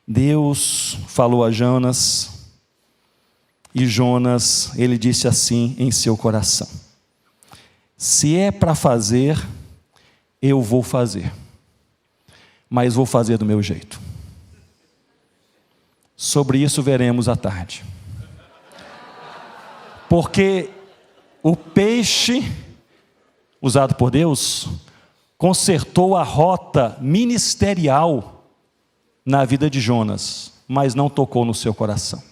Deus falou a Jonas, e Jonas, ele disse assim em seu coração: se é para fazer, eu vou fazer, mas vou fazer do meu jeito. Sobre isso veremos à tarde. Porque o peixe usado por Deus consertou a rota ministerial na vida de Jonas, mas não tocou no seu coração.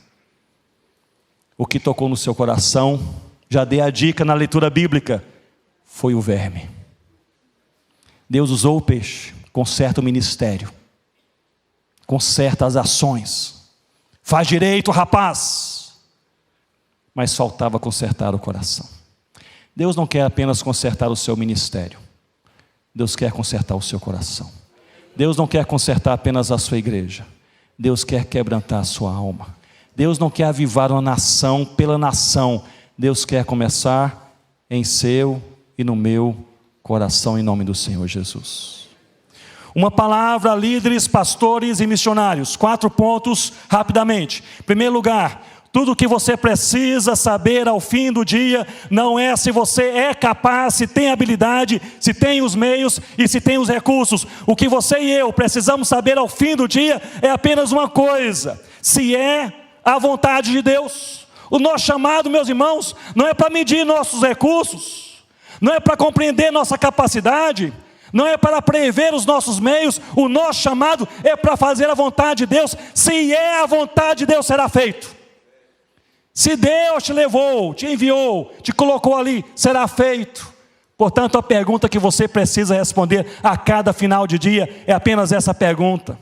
O que tocou no seu coração, já dei a dica na leitura bíblica, foi o verme. Deus usou o peixe, conserta o ministério, conserta as ações, faz direito, rapaz, mas faltava consertar o coração. Deus não quer apenas consertar o seu ministério, Deus quer consertar o seu coração. Deus não quer consertar apenas a sua igreja, Deus quer quebrantar a sua alma. Deus não quer avivar uma nação pela nação, Deus quer começar em seu e no meu coração, em nome do Senhor Jesus. Uma palavra a líderes, pastores e missionários. 4 pontos rapidamente. Em primeiro lugar, tudo o que você precisa saber ao fim do dia não é se você é capaz, se tem habilidade, se tem os meios e se tem os recursos. O que você e eu precisamos saber ao fim do dia é apenas uma coisa: se é a vontade de Deus. O nosso chamado, meus irmãos, não é para medir nossos recursos, não é para compreender nossa capacidade, não é para prever os nossos meios. O nosso chamado é para fazer a vontade de Deus. Se é a vontade de Deus, será feito. Se Deus te levou, te enviou, te colocou ali, será feito. Portanto, a pergunta que você precisa responder a cada final de dia é apenas essa pergunta: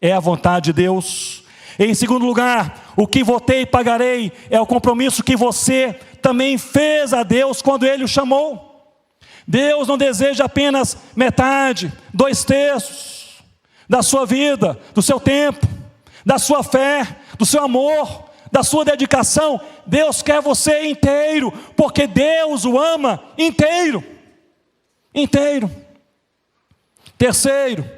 é a vontade de Deus? Em segundo lugar, o que votei e pagarei é o compromisso que você também fez a Deus quando Ele o chamou. Deus não deseja apenas metade, 2/3 da sua vida, do seu tempo, da sua fé, do seu amor, da sua dedicação. Deus quer você inteiro, porque Deus o ama inteiro. Inteiro. Terceiro,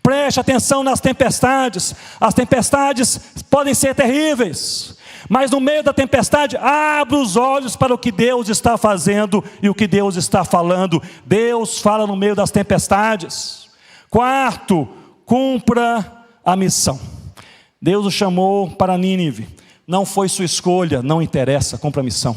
preste atenção nas tempestades. As tempestades podem ser terríveis, mas no meio da tempestade, abra os olhos para o que Deus está fazendo e o que Deus está falando. Deus fala no meio das tempestades. Quarto, cumpra a missão. Deus o chamou para Nínive. Não foi sua escolha, não interessa, cumpra a missão.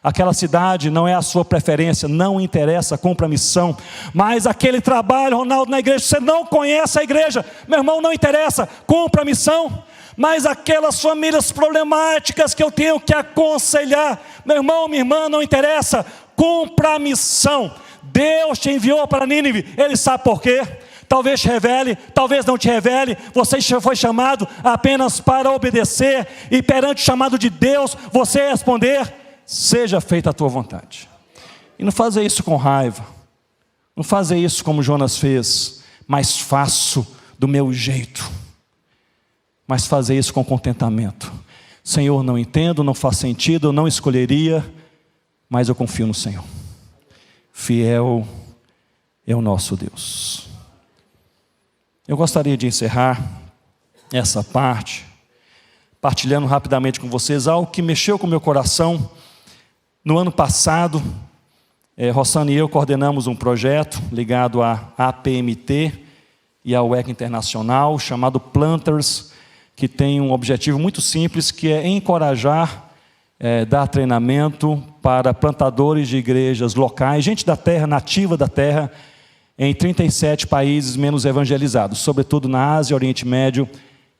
Aquela cidade não é a sua preferência, não interessa, cumpra a missão. Mas aquele trabalho, Ronaldo, na igreja, você não conhece a igreja, meu irmão, não interessa, cumpra a missão. Mas aquelas famílias problemáticas que eu tenho que aconselhar, meu irmão, minha irmã, não interessa, cumpra a missão. Deus te enviou para Nínive, Ele sabe por quê. Talvez te revele, talvez não te revele. Você foi chamado apenas para obedecer, e perante o chamado de Deus, você responder: seja feita a tua vontade. E não fazer isso com raiva, não fazer isso como Jonas fez, mas faço do meu jeito. Mas fazer isso com contentamento. Senhor, não entendo, não faz sentido, eu não escolheria, mas eu confio no Senhor. Fiel é o nosso Deus. Eu gostaria de encerrar essa parte, partilhando rapidamente com vocês algo que mexeu com o meu coração. No ano passado, Rossana e eu coordenamos um projeto ligado à APMT e ao ECA Internacional, chamado Planters, que tem um objetivo muito simples, que é encorajar dar treinamento para plantadores de igrejas locais, gente da terra, nativa da terra, em 37 países menos evangelizados, sobretudo na Ásia, Oriente Médio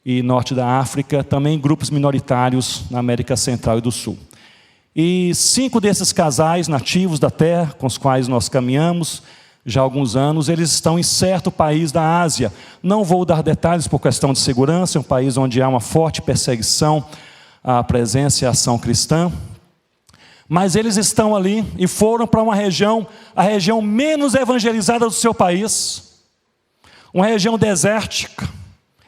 e Norte da África, também grupos minoritários na América Central e do Sul. E 5 desses casais nativos da terra, com os quais nós caminhamos já há alguns anos, eles estão em certo país da Ásia. Não vou dar detalhes por questão de segurança, é um país onde há uma forte perseguição à presença e à ação cristã. Mas eles estão ali e foram para uma região, a região menos evangelizada do seu país, uma região desértica,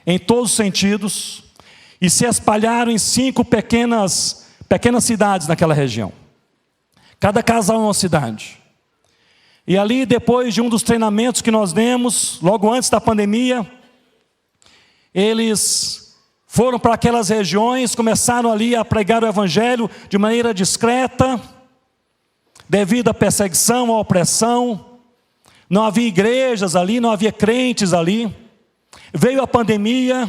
em todos os sentidos, e se espalharam em 5 pequenas cidades naquela região. Cada casal é uma cidade. E ali, depois de um dos treinamentos que nós demos, logo antes da pandemia, eles foram para aquelas regiões, começaram ali a pregar o evangelho de maneira discreta, devido à perseguição, à opressão. Não havia igrejas ali, não havia crentes ali. Veio a pandemia,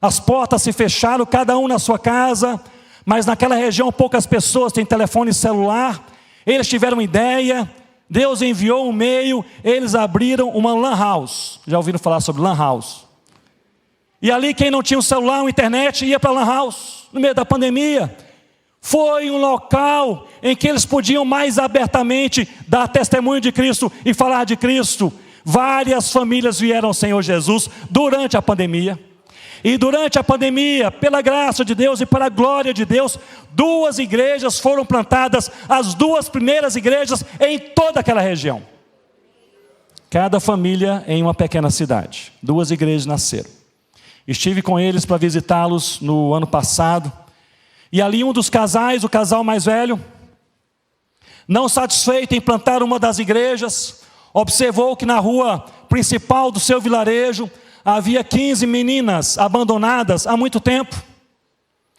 as portas se fecharam, cada um na sua casa, mas naquela região poucas pessoas têm telefone celular. Eles tiveram ideia, Deus enviou um meio, eles abriram uma lan house. Já ouviram falar sobre lan house? E ali quem não tinha um celular, uma internet, ia para a lan house, no meio da pandemia. Foi um local em que eles podiam mais abertamente dar testemunho de Cristo e falar de Cristo. Várias famílias vieram ao Senhor Jesus durante a pandemia. E durante a pandemia, pela graça de Deus e para a glória de Deus, 2 igrejas foram plantadas, as 2 primeiras igrejas em toda aquela região. Cada família em uma pequena cidade. 2 igrejas nasceram. Estive com eles para visitá-los no ano passado. E ali um dos casais, o casal mais velho, não satisfeito em plantar uma das igrejas, observou que na rua principal do seu vilarejo havia 15 meninas abandonadas há muito tempo,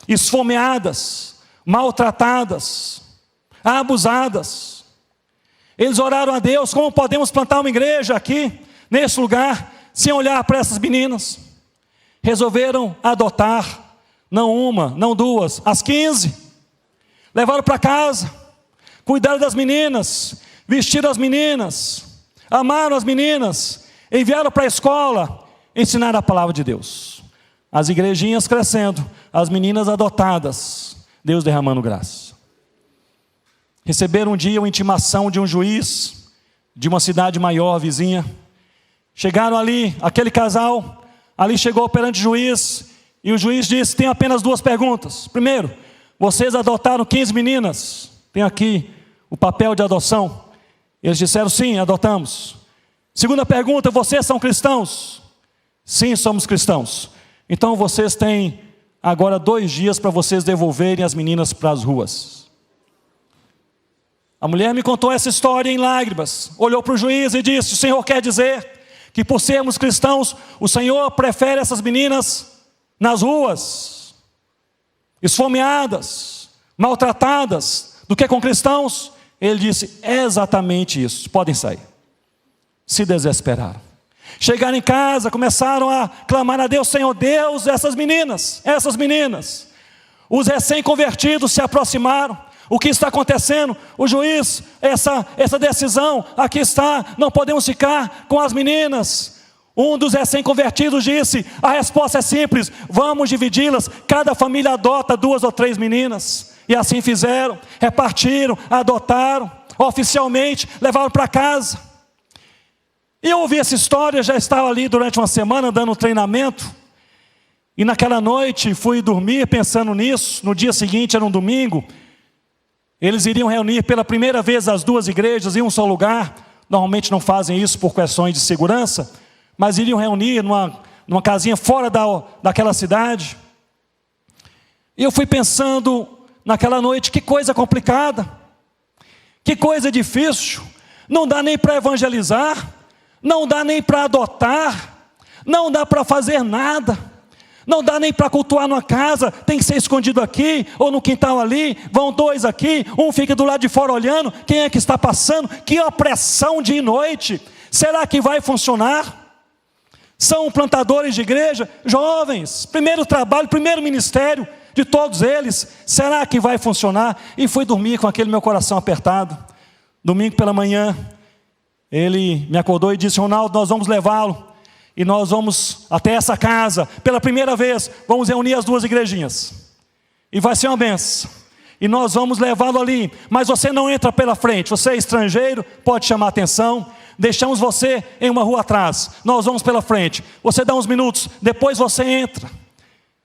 esfomeadas, maltratadas, abusadas. Eles oraram a Deus: como podemos plantar uma igreja aqui, nesse lugar, sem olhar para essas meninas? Resolveram adotar, não uma, não 2, as 15. Levaram para casa, cuidaram das meninas, vestiram as meninas, amaram as meninas, enviaram para a escola, ensinaram a palavra de Deus. As igrejinhas crescendo, as meninas adotadas, Deus derramando graça. Receberam um dia uma intimação de um juiz, de uma cidade maior, vizinha. Chegaram ali, aquele casal, ali chegou perante o juiz, e o juiz disse: tem apenas 2 perguntas. Primeiro, vocês adotaram 15 meninas? Tem aqui o papel de adoção. Eles disseram: sim, adotamos. Segunda pergunta: vocês são cristãos? Sim, somos cristãos. Então vocês têm agora 2 dias para vocês devolverem as meninas para as ruas. A mulher me contou essa história em lágrimas, olhou para o juiz e disse: o Senhor quer dizer que por sermos cristãos, o Senhor prefere essas meninas nas ruas, esfomeadas, maltratadas, do que com cristãos? Ele disse: é exatamente isso, podem sair. Se desesperaram. Chegaram em casa, começaram a clamar a Deus: Senhor Deus, essas meninas. Os recém-convertidos se aproximaram. O que está acontecendo? O juiz, essa decisão, aqui está, não podemos ficar com as meninas. Um dos recém-convertidos disse: a resposta é simples, vamos dividi-las, cada família adota 2 ou 3 meninas. E assim fizeram, repartiram, adotaram, oficialmente, levaram para casa. E eu ouvi essa história, já estava ali durante uma semana dando um treinamento. E naquela noite fui dormir pensando nisso. No dia seguinte, era um domingo, eles iriam reunir pela primeira vez as 2 igrejas em um só lugar. Normalmente não fazem isso por questões de segurança, mas iriam reunir numa casinha fora daquela cidade. E eu fui pensando naquela noite: que coisa complicada, que coisa difícil. Não dá nem para evangelizar, não dá nem para adotar, não dá para fazer nada. Não dá nem para cultuar numa casa, tem que ser escondido aqui, ou no quintal ali, vão 2 aqui, um fica do lado de fora olhando, quem é que está passando? Que opressão dia e noite, será que vai funcionar? São plantadores de igreja, jovens, primeiro trabalho, primeiro ministério, de todos eles, será que vai funcionar? E fui dormir com aquele meu coração apertado. Domingo pela manhã, ele me acordou e disse: Ronaldo, nós vamos levá-lo, e nós vamos até essa casa, pela primeira vez, vamos reunir as duas igrejinhas, e vai ser uma benção, e nós vamos levá-lo ali, mas você não entra pela frente, você é estrangeiro, pode chamar atenção, deixamos você em uma rua atrás, nós vamos pela frente, você dá uns minutos, depois você entra,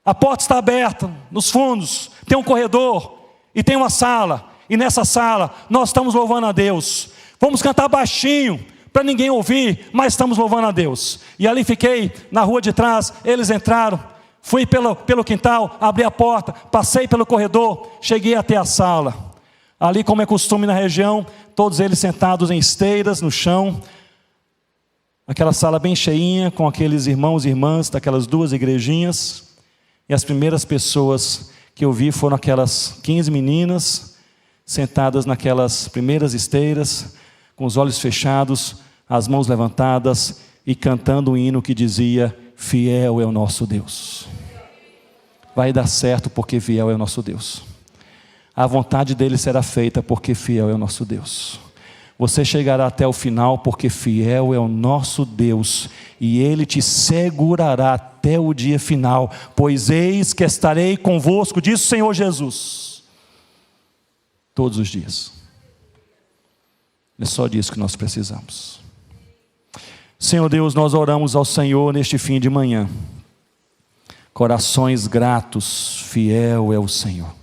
a porta está aberta, nos fundos, tem um corredor, e tem uma sala, e nessa sala, nós estamos louvando a Deus, vamos cantar baixinho, para ninguém ouvir, mas estamos louvando a Deus, e ali fiquei, na rua de trás, eles entraram, fui pelo quintal, abri a porta, passei pelo corredor, cheguei até a sala, ali como é costume na região, todos eles sentados em esteiras no chão, aquela sala bem cheinha, com aqueles irmãos e irmãs daquelas duas igrejinhas, e as primeiras pessoas que eu vi foram aquelas 15 meninas, sentadas naquelas primeiras esteiras, com os olhos fechados, as mãos levantadas, e cantando um hino que dizia: fiel é o nosso Deus. Vai dar certo porque fiel é o nosso Deus. A vontade dele será feita porque fiel é o nosso Deus. Você chegará até o final porque fiel é o nosso Deus, e ele te segurará até o dia final, pois eis que estarei convosco, diz o Senhor Jesus, todos os dias. É só disso que nós precisamos. Senhor Deus, nós oramos ao Senhor neste fim de manhã, corações gratos, fiel é o Senhor.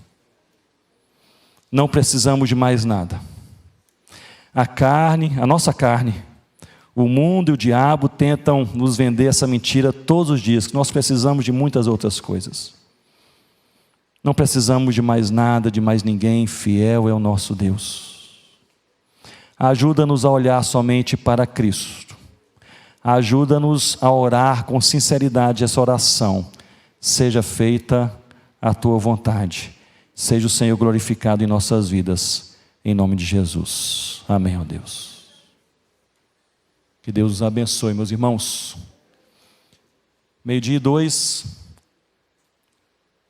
Não precisamos de mais nada. A carne, a nossa carne, o mundo e o diabo tentam nos vender essa mentira todos os dias, que nós precisamos de muitas outras coisas. Não precisamos de mais nada, de mais ninguém, fiel é o nosso Deus. Ajuda-nos a olhar somente para Cristo. Ajuda-nos a orar com sinceridade essa oração. Seja feita a tua vontade. Seja o Senhor glorificado em nossas vidas. Em nome de Jesus. Amém, ó Deus. Que Deus os abençoe, meus irmãos. 12:02.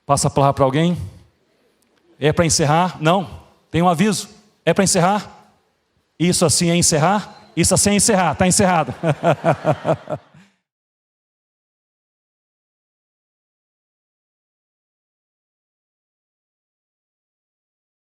Passa a palavra para alguém? É para encerrar? Não. Tem um aviso. É para encerrar? Isso assim é encerrar? Isso assim é encerrar. Está encerrado.